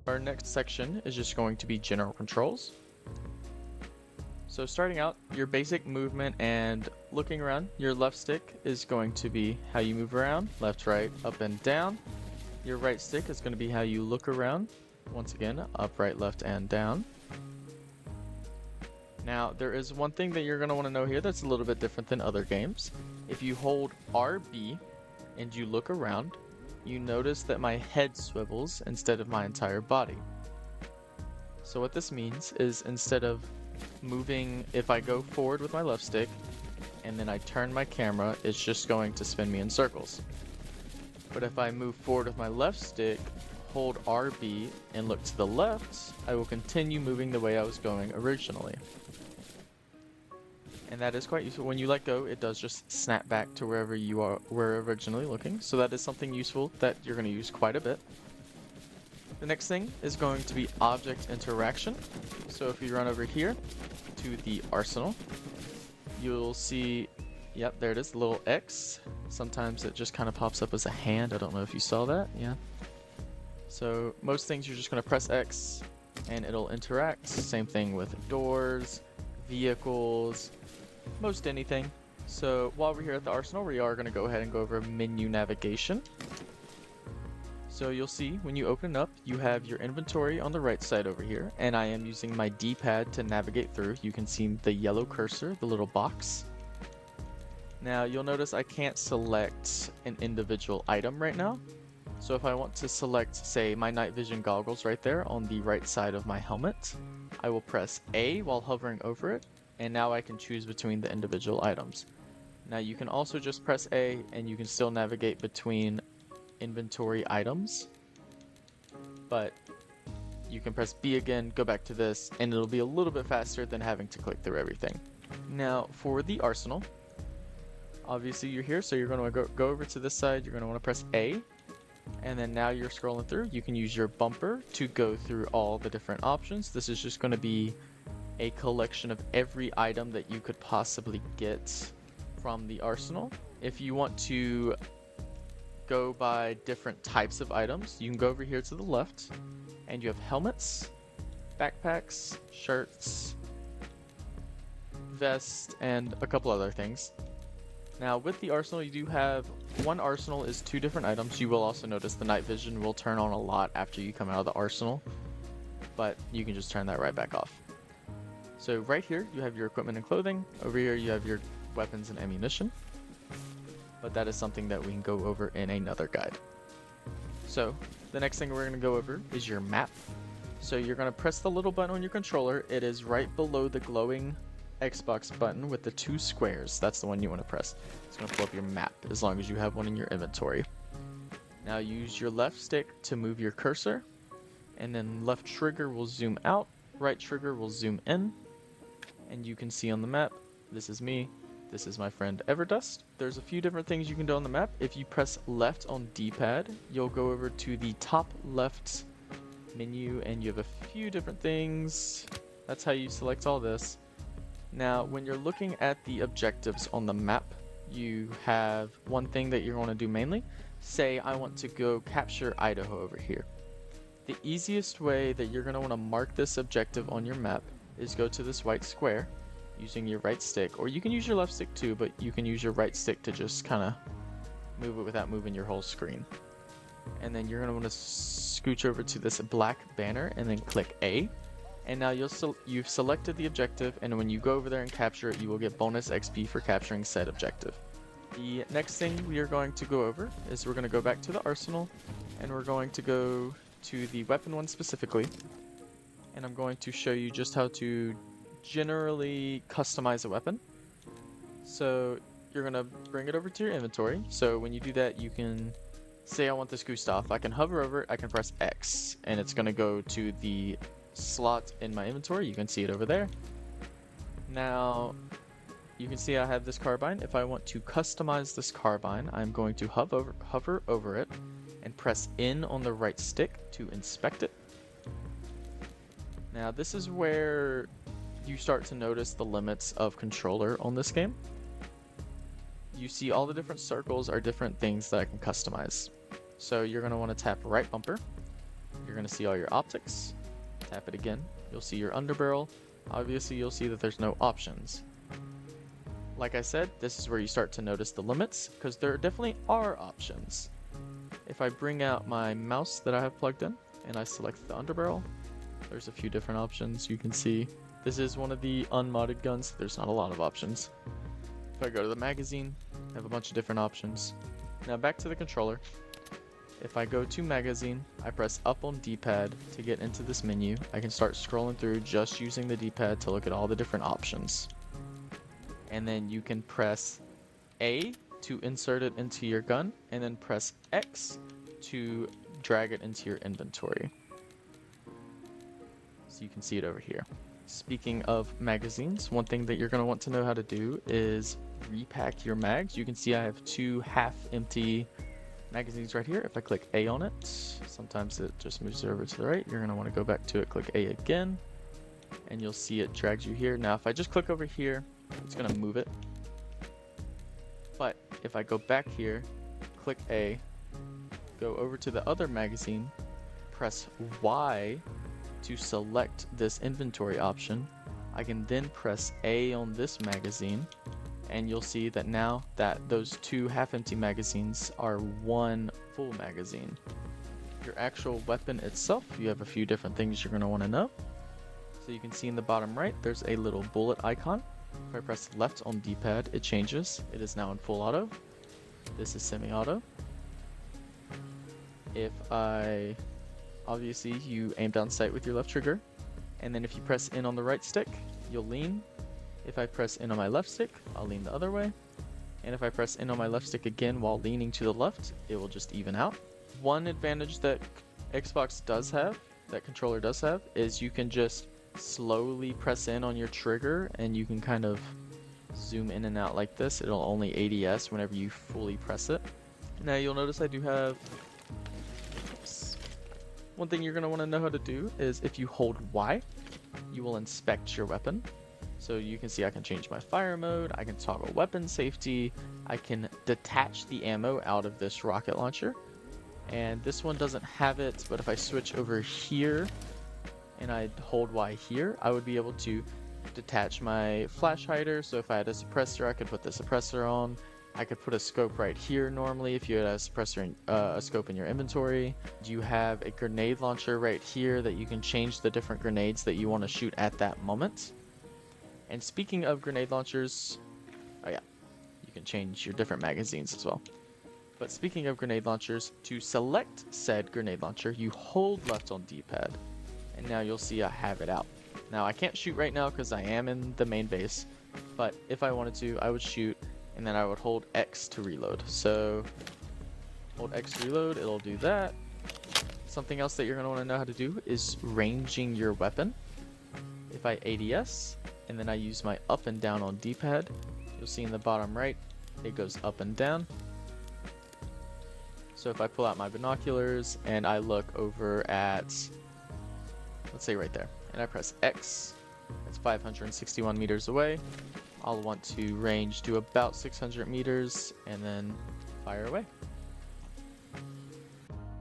Our next section is just going to be general controls. So starting out, your basic movement and looking around, your left stick is going to be how you move around, left, right, up and down. Your right stick is going to be how you look around, once again, up, right, left, and down. Now, there is one thing that you're going to want to know here that's a little bit different than other games. If you hold RB and you look around, you notice that my head swivels instead of my entire body. So what this means is instead of moving, if I go forward with my left stick and then I turn my camera, it's just going to spin me in circles. But if I move forward with my left stick, hold RB and look to the left, I will continue moving the way I was going originally. And that is quite useful. When you let go, it does just snap back to wherever you were originally looking. So that is something useful that you're going to use quite a bit. The next thing is going to be object interaction. So if you run over here to the arsenal, you'll see, yep, there it is, the little X. Sometimes it just kind of pops up as a hand. I don't know if you saw that. Yeah. So most things you're just going to press X and it'll interact. Same thing with doors, vehicles, most anything. So while we're here at the arsenal, we are going to go ahead and go over menu navigation. So you'll see when you open it up, you have your inventory on the right side over here, and I am using my D-pad to navigate through. You can see the yellow cursor, the little box. Now you'll notice I can't select an individual item right now. So if I want to select, say, my night vision goggles right there on the right side of my helmet, I will press A while hovering over it, and now I can choose between the individual items. Now you can also just press A and you can still navigate between inventory items, but you can press B again, go back to this, and it'll be a little bit faster than having to click through everything. Now for the arsenal, obviously you're here, so you're going to go over to this side, you're going to want to press A, and then now you're scrolling through. You can use your bumper to go through all the different options. This is just going to be a collection of every item that you could possibly get from the arsenal. If you want to go by different types of items, you can go over here to the left and you have helmets, backpacks, shirts, vests, and a couple other things. Now with the arsenal, you do have one arsenal is 2 different items. You will also notice the night vision will turn on a lot after you come out of the arsenal, but you can just turn that right back off. So right here you have your equipment and clothing. Over here you have your weapons and ammunition, but that is something that we can go over in another guide. So the next thing we're going to go over is your map. So you're going to press the little button on your controller. It is right below the glowing Xbox button with the 2 squares. That's the one you want to press. It's going to pull up your map as long as you have one in your inventory. Now use your left stick to move your cursor, and then left trigger will zoom out, right trigger will zoom in, and you can see on the map, this is me, this is my friend Everdust. There's a few different things you can do on the map. If you press left on D-pad, you'll go over to the top left menu and you have a few different things. That's how you select all this. Now, when you're looking at the objectives on the map, you have one thing that you're going to do mainly. Say I want to go capture Idaho over here. The easiest way that you're going to want to mark this objective on your map is go to this white square using your right stick, or you can use your left stick too, but you can use your right stick to just kind of move it without moving your whole screen. And then you're going to want to scooch over to this black banner and then click A. And now you've selected the objective, and when you go over there and capture it, you will get bonus XP for capturing said objective. The next thing we are going to go over is we're going to go back to the arsenal, and we're going to go to the weapon one specifically. And I'm going to show you just how to generally customize a weapon. So you're going to bring it over to your inventory. So when you do that, you can say I want this Gustav. I can hover over it, I can press X, and it's going to go to the slot in my inventory. You can see it over there. Now you can see I have this carbine. If I want to customize this carbine, I'm going to hover over it and press in on the right stick to inspect it. Now this is where you start to notice the limits of controller on this game. You see all the different circles are different things that I can customize. So you're going to want to tap right bumper. You're you're going to see all your optics. Tap it again. You'll see your underbarrel. Obviously, you'll see that there's no options. Like I said, this is where you start to notice the limits, because there definitely are options. If I bring out my mouse that I have plugged in, and I select the underbarrel, there's a few different options you can see. This is one of the unmodded guns. There's not a lot of options. If I go to the magazine, I have a bunch of different options. Now back to the controller. If I go to magazine, I press up on D-pad to get into this menu. I can start scrolling through just using the D-pad to look at all the different options. And then you can press A to insert it into your gun, and then press X to drag it into your inventory. So you can see it over here. Speaking of magazines, one thing that you're going to want to know how to do is repack your mags. You can see I have 2 half-empty magazines right here. If I click A on it, sometimes it just moves it over to the right. You're going to want to go back to it, click A again, and you'll see it drags you here. Now if I just click over here, it's going to move it. But if I go back here, click A, go over to the other magazine, press Y to select this inventory option, I can then press A on this magazine, and you'll see that now that those 2 half-empty magazines are 1 full magazine. Your actual weapon itself, you have a few different things you're going to want to know. So you can see in the bottom right, there's a little bullet icon. If I press left on D-pad, it changes. It is now in full auto. This is semi-auto. If I... Obviously, you aim down sight with your left trigger, and then if you press in on the right stick, you'll lean. If I press in on my left stick, I'll lean the other way. And if I press in on my left stick again while leaning to the left, it will just even out. One advantage that Xbox does have, that controller does have, is you can just slowly press in on your trigger, and you can kind of zoom in and out like this. It'll only ADS whenever you fully press it. Now you'll notice I do have... One thing you're going to want to know how to do is if you hold Y, you will inspect your weapon. So you can see I can change my fire mode, I can toggle weapon safety, I can detach the ammo out of this rocket launcher. And this one doesn't have it, but if I switch over here and I hold Y here, I would be able to detach my flash hider. So if I had a suppressor, I could put the suppressor on. I could put a scope right here normally if you had a suppressor, a scope in your inventory. You have a grenade launcher right here that you can change the different grenades that you want to shoot at that moment. And speaking of grenade launchers, oh yeah, you can change your different magazines as well. But speaking of grenade launchers, to select said grenade launcher, you hold left on D-pad. And now you'll see I have it out. Now I can't shoot right now because I am in the main base, but if I wanted to, I would shoot, and then I would hold X to reload. So hold X to reload, it'll do that. Something else that you're going to want to know how to do is ranging your weapon. If I ADS, and then I use my up and down on D-pad, you'll see in the bottom right, it goes up and down. So if I pull out my binoculars and I look over at, let's say right there, and I press X, that's 561 meters away. I'll want to range to about 600 meters and then fire away.